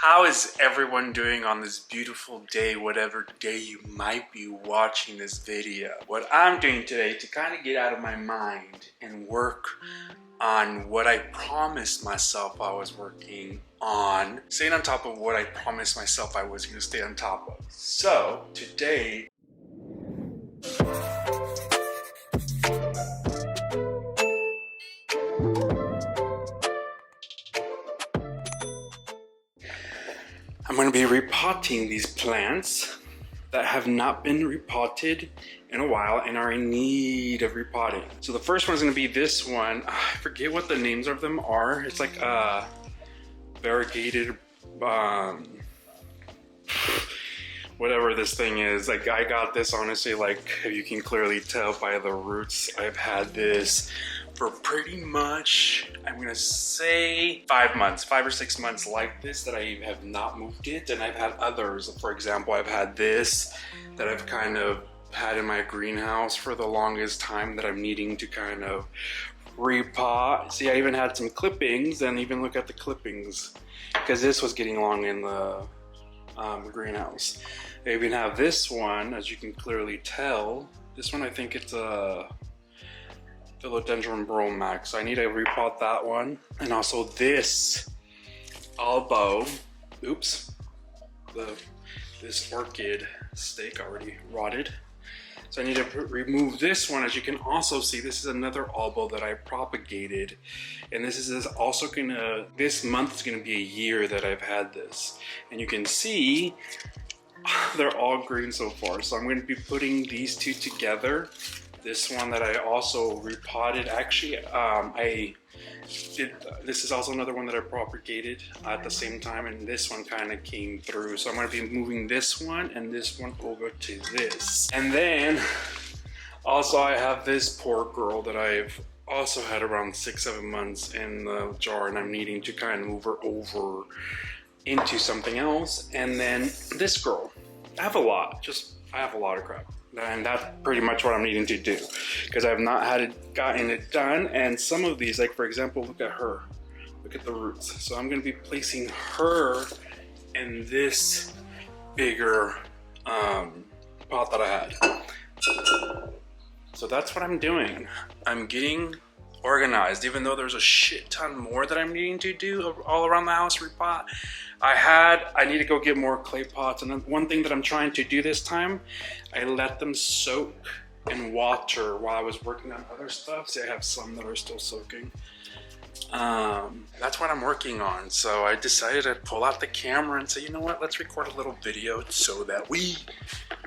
How is everyone doing on this beautiful day, whatever day you might be watching this video? What I'm doing today to kind of get out of my mind and work on what I promised myself I was working on, staying on top of what I promised myself I was going to stay on top of. So today, I'm going to be repotting these plants that have not been repotted in a while and are in need of repotting. So the first one is going to be this one. I forget what the names of them are. It's like variegated, whatever this thing is. Like, I got this, honestly, like you can clearly tell by the roots, I've had this for pretty much, I'm gonna say 5 months, 5 or 6 months like this, that I have not moved it. And I've had others. For example, I've had this that I've kind of had in my greenhouse for the longest time that I'm needing to kind of repot. See, I even had some clippings, and even look at the clippings, because this was getting long in the greenhouse. I even have this one, as you can clearly tell. This one, I think it's a Philodendron Burl Max. I need to repot that one. And also this elbow, oops, this orchid stake already rotted. So I need to remove this one. As you can also see, this is another elbow that I propagated. And this is also gonna, this month is gonna be a year that I've had this. And you can see they're all green so far. So I'm gonna be putting these two together. This one that I also repotted, actually, this is also another one that I propagated at the same time, and this one kind of came through. So I'm going to be moving this one and this one over to this. And then also I have this poor girl that I've also had around 6-7 months in the jar, and I'm needing to kind of move her over into something else. And then this girl, I have a lot of crap. And that's pretty much what I'm needing to do, because I've not gotten it done. And some of these, like for example, look at her, look at the roots. So I'm going to be placing her in this bigger pot that I had. So that's what I'm doing. I'm getting organized, even though there's a shit ton more that I'm needing to do all around the house repot. I need to go get more clay pots. And one thing that I'm trying to do this time, I let them soak in water while I was working on other stuff. See, I have some that are still soaking. That's what I'm working on. So I decided to pull out the camera and say, you know what, let's record a little video so that we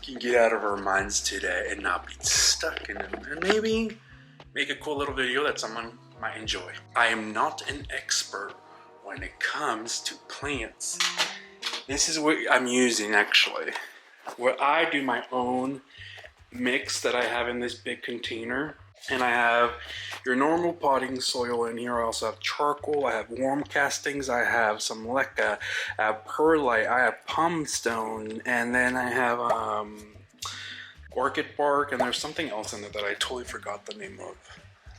can get out of our minds today and not be stuck in it, and maybe make a cool little video that someone might enjoy. I am not an expert when it comes to plants. This is what I'm using, actually. Where I do my own mix that I have in this big container. And I have your normal potting soil in here. I also have charcoal, I have warm castings, I have some leca, I have perlite, I have palm stone, and then I have orchid bark, and there's something else in there that I totally forgot the name of.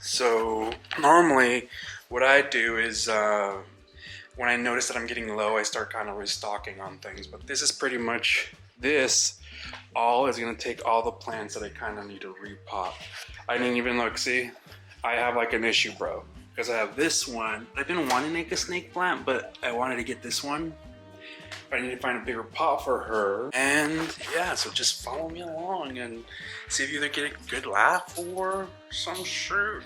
So normally what I do is when I notice that I'm getting low, I start kind of restocking on things. But this is pretty much, this all is going to take all the plants that I kind of need to repot. I didn't even look, see, I have like an issue, bro, because I have this one. I've been wanting to make a snake plant, but I wanted to get this one. But I need to find a bigger pot for her. And yeah, so just follow me along and see if you either get a good laugh or some shit.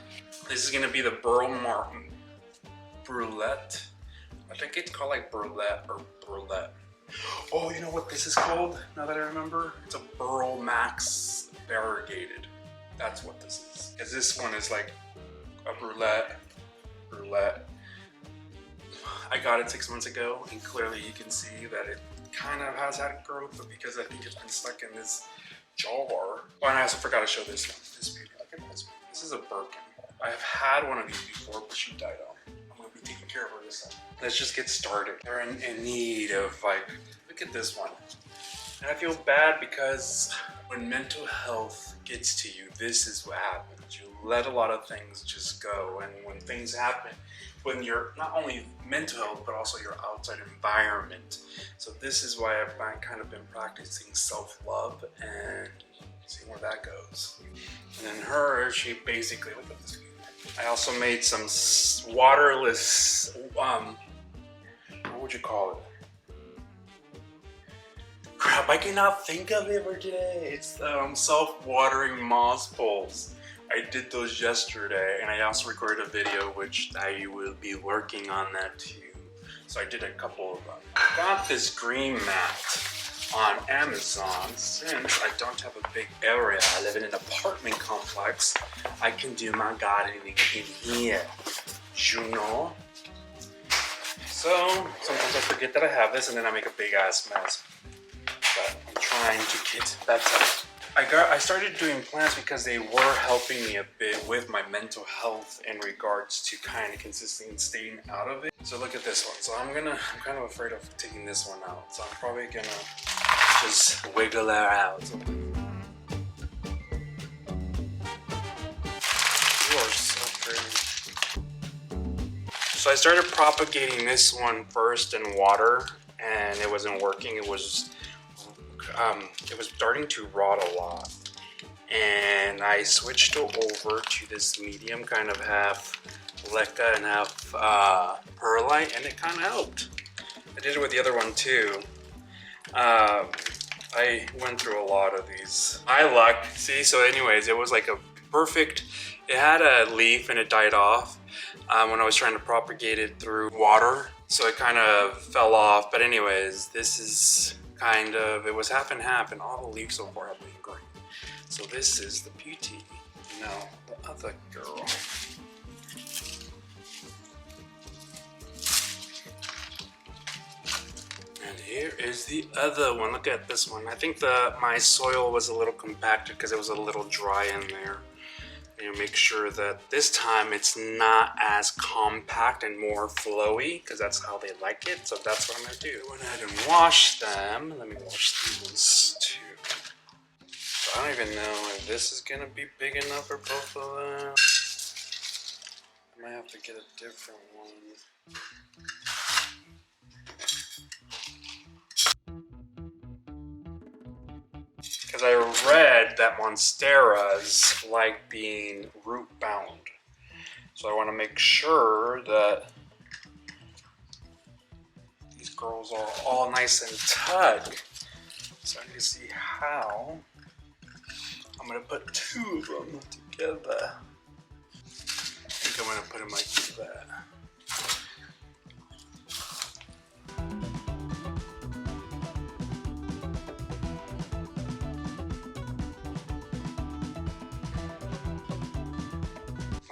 This is going to be the Burl Martin Brulette. I think it's called like Burlette or Brulette. Oh, you know what this is called, now that I remember? It's a Burl Max variegated. That's what this is. Because this one is like a Brulette. I got it 6 months ago, and clearly you can see that it kind of has had growth, but because I think it's been stuck in this jar. Oh, and I also forgot to show this one. This beauty. Look at this. This is a Birkin. I've had one of these before, but she died off. I'm going to be taking care of her this time. Let's just get started. They're in need of, like, look at this one. And I feel bad because when mental health gets to you, this is what happens. You let a lot of things just go, and when things happen, when you're not only mental health but also your outside environment. So this is why I've kind of been practicing self-love and see where that goes. And then her, she basically, look at this. I also made some waterless, what would you call it? Crap, I cannot think of it for today. It's self-watering moss poles. I did those yesterday, and I also recorded a video which I will be working on that too. So I did a couple of them. I got this green mat on Amazon. Since I don't have a big area, I live in an apartment complex, I can do my gardening in here, you know? So sometimes I forget that I have this and then I make a big ass mess. But I'm trying to get better. I started doing plants because they were helping me a bit with my mental health in regards to kind of consistently staying out of it. So look at this one. So I'm kind of afraid of taking this one out. So I'm probably gonna just wiggle her out. You are so pretty. So I started propagating this one first in water, and it wasn't working. It was starting to rot a lot, and I switched over to this medium, kind of half leca and half perlite, and it kind of helped. I did it with the other one too. I went through a lot of these. My luck, see, so anyways, it was like a perfect, it had a leaf and it died off when I was trying to propagate it through water, so it kind of fell off. But anyways, this is kind of, it was half and half, and all the leaves so far have been green. So this is the beauty. Now, the other girl. And here is the other one. Look at this one. I think my soil was a little compacted because it was a little dry in there. And make sure that this time it's not as compact and more flowy, because that's how they like it. So that's what I'm going to do. Go ahead and wash them. Let me wash these ones too. So I don't even know if this is going to be big enough for both of them. I might have to get a different one. Because I read that monsteras like being root bound. So I want to make sure that these girls are all nice and tug. So I need to see how I'm going to put two of them together. I think I'm going to put them like that.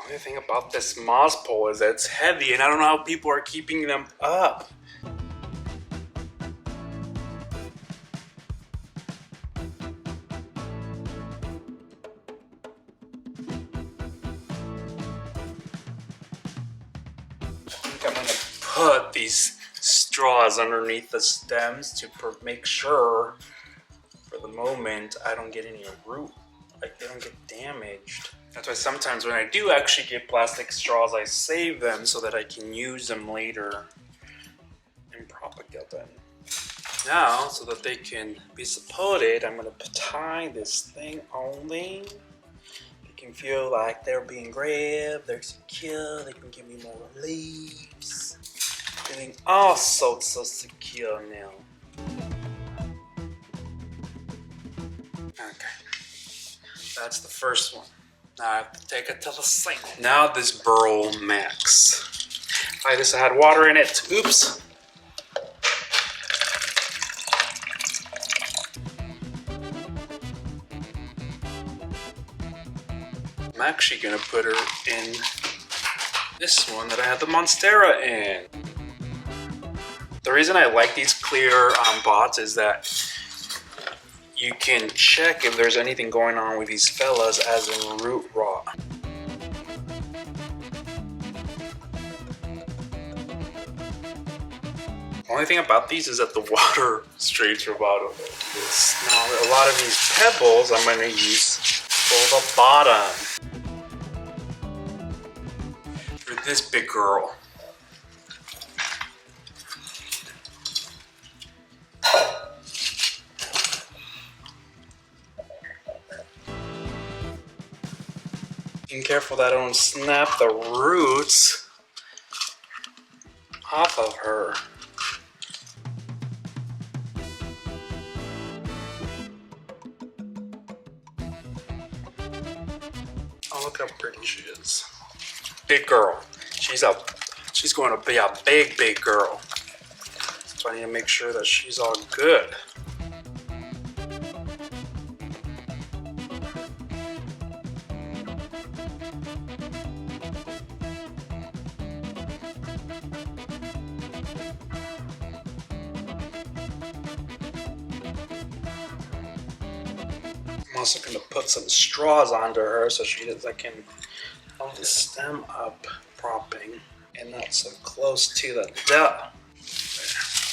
The thing about this moss pole is that it's heavy, and I don't know how people are keeping them up. I think I'm gonna put these straws underneath the stems to make sure, for the moment, I don't get any root, like they don't get damaged. That's why sometimes when I do actually get plastic straws, I save them so that I can use them later and propagate them. Now, so that they can be supported, I'm going to tie this thing only. They can feel like they're being grabbed, they're secure, they can give me more leaves. Feeling all so secure now. Okay, that's the first one. Now I have to take it to the sink. Now this Burl Max. Like this, I had water in it. Oops. I'm actually gonna put her in this one that I had the Monstera in. The reason I like these clear pots is that you can check if there's anything going on with these fellas, as in root rot. The only thing about these is that the water strays from out of this. Now, a lot of these pebbles I'm going to use for the bottom. For this big girl, Being careful that I don't snap the roots off of her. Oh, look how pretty she is. Big girl. She's going to be a big girl. So I need to make sure that she's all good. I'm also going to put some straws onto her so I can hold the stem up propping and not so close to the duck.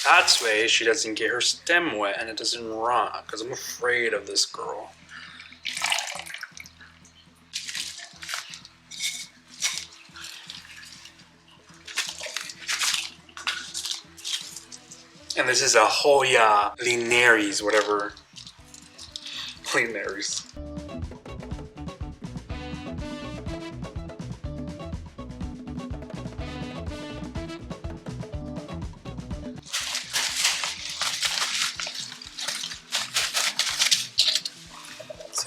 That's way she doesn't get her stem wet and it doesn't rot, because I'm afraid of this girl. And this is a Hoya linearis, whatever. Linearis. Let's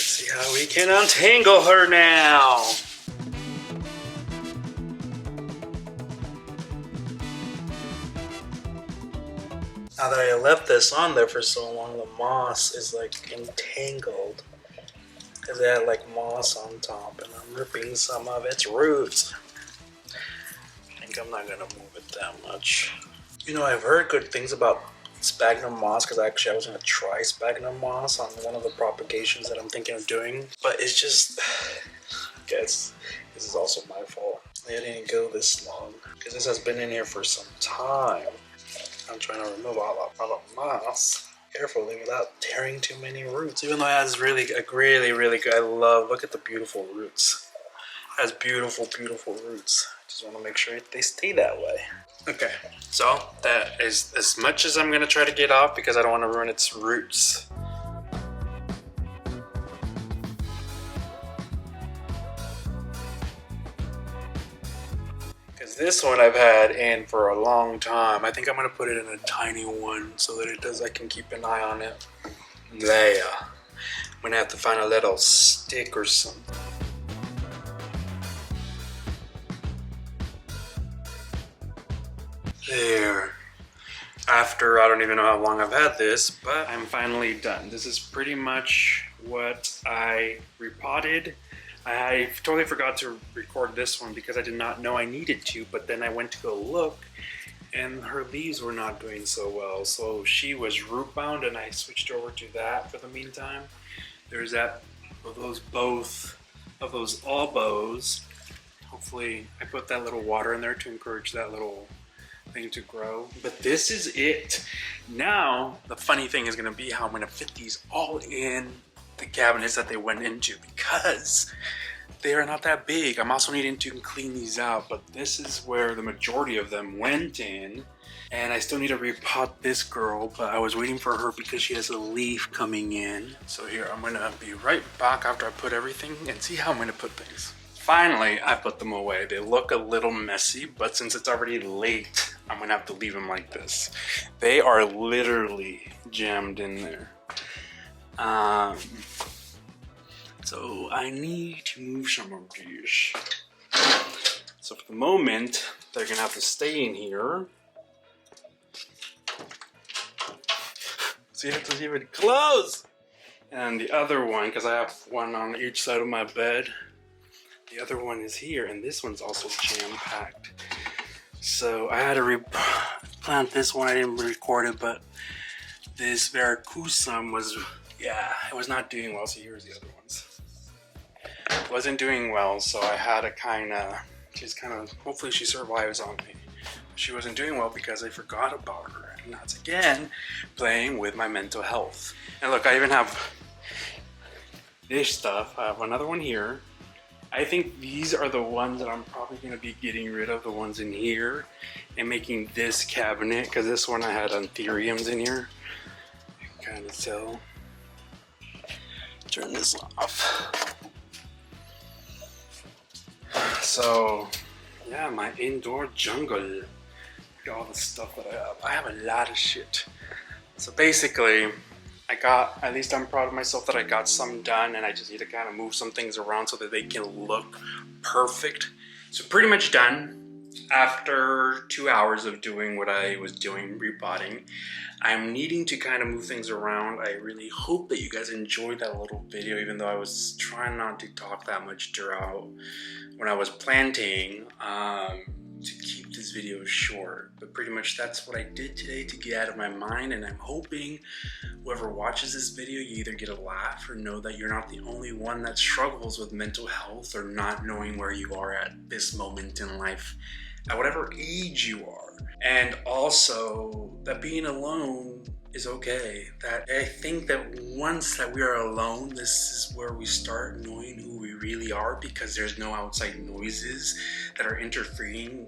see how we can untangle her now. Now that I left this on there for so long, the moss is like entangled because it had like moss on top, and I'm ripping some of its roots. I think I'm not gonna move it that much. You know, I've heard good things about sphagnum moss, because actually I was gonna try sphagnum moss on one of the propagations that I'm thinking of doing, but it's just, I guess this is also my fault. I didn't go this long because this has been in here for some time. I'm trying to remove all the moss carefully without tearing too many roots. Even though it has really good, look at the beautiful roots. It has beautiful roots. Just want to make sure they stay that way. Okay, so that is as much as I'm gonna try to get off because I don't want to ruin its roots. This one I've had in for a long time. I think I'm gonna put it in a tiny one so that I can keep an eye on it. There. I'm gonna have to find a little stick or something. There. After, I don't even know how long I've had this, but I'm finally done. This is pretty much what I repotted. I totally forgot to record this one because I did not know I needed to, but then I went to go look and her leaves were not doing so well. So she was root bound and I switched over to that for the meantime. There's that of those both of those elbows. Hopefully I put that little water in there to encourage that little thing to grow. But this is it. Now the funny thing is going to be how I'm going to fit these all in the cabinets that they went into, because they are not that big. I'm also needing to clean these out, but this is where the majority of them went in, and I still need to repot this girl, but I was waiting for her because she has a leaf coming in. So here, I'm gonna be right back after I put everything and see how I'm gonna put things. Finally, I put them away. They look a little messy, but since it's already late, I'm gonna have to leave them like this. They are literally jammed in there. So I need to move some of these. So for the moment, they're gonna have to stay in here. See if it's even close. And the other one, because I have one on each side of my bed, the other one is here, and this one's also jam-packed. So I had to replant this one. I didn't record it, but this Veracruzum was, yeah, it was not doing well. So here's the other ones. It wasn't doing well, so I had to hopefully she survives on me. She wasn't doing well because I forgot about her. And that's again playing with my mental health. And look, I even have this stuff. I have another one here. I think these are the ones that I'm probably going to be getting rid of, the ones in here, and making this cabinet, because this one I had anthuriums in here. You can kind of tell. Turn this off. So, yeah, my indoor jungle. Look at all the stuff that I have. I have a lot of shit. So basically, at least I'm proud of myself that I got some done, and I just need to kind of move some things around so that they can look perfect. So pretty much done. After 2 hours of doing what I was doing, repotting, I'm needing to kind of move things around. I really hope that you guys enjoyed that little video, even though I was trying not to talk that much throughout when I was planting, to keep this video short. But pretty much that's what I did today to get out of my mind, and I'm hoping whoever watches this video, you either get a laugh or know that you're not the only one that struggles with mental health or not knowing where you are at this moment in life, at whatever age you are. And also that being alone is okay. That I think that once that we are alone, this is where we start knowing who we really are, because there's no outside noises that are interfering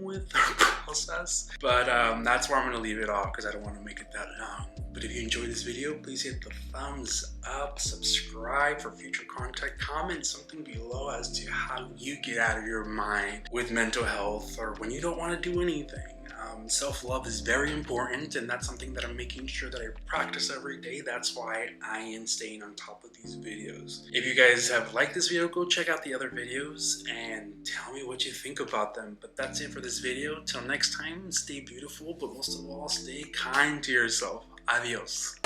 with our process. But that's where I'm gonna leave it off, because I don't want to make it that long. But if you enjoyed this video, please hit the thumbs up, subscribe for future content, comment something below as to how you get out of your mind with mental health or when you don't want to do anything. Self-love is very important, and that's something that I'm making sure that I practice every day. That's why I am staying on top of these videos. If you guys have liked this video, go check out the other videos and tell me what you think about them. But that's it for this video. Till next time, stay beautiful, but most of all, stay kind to yourself. Adios.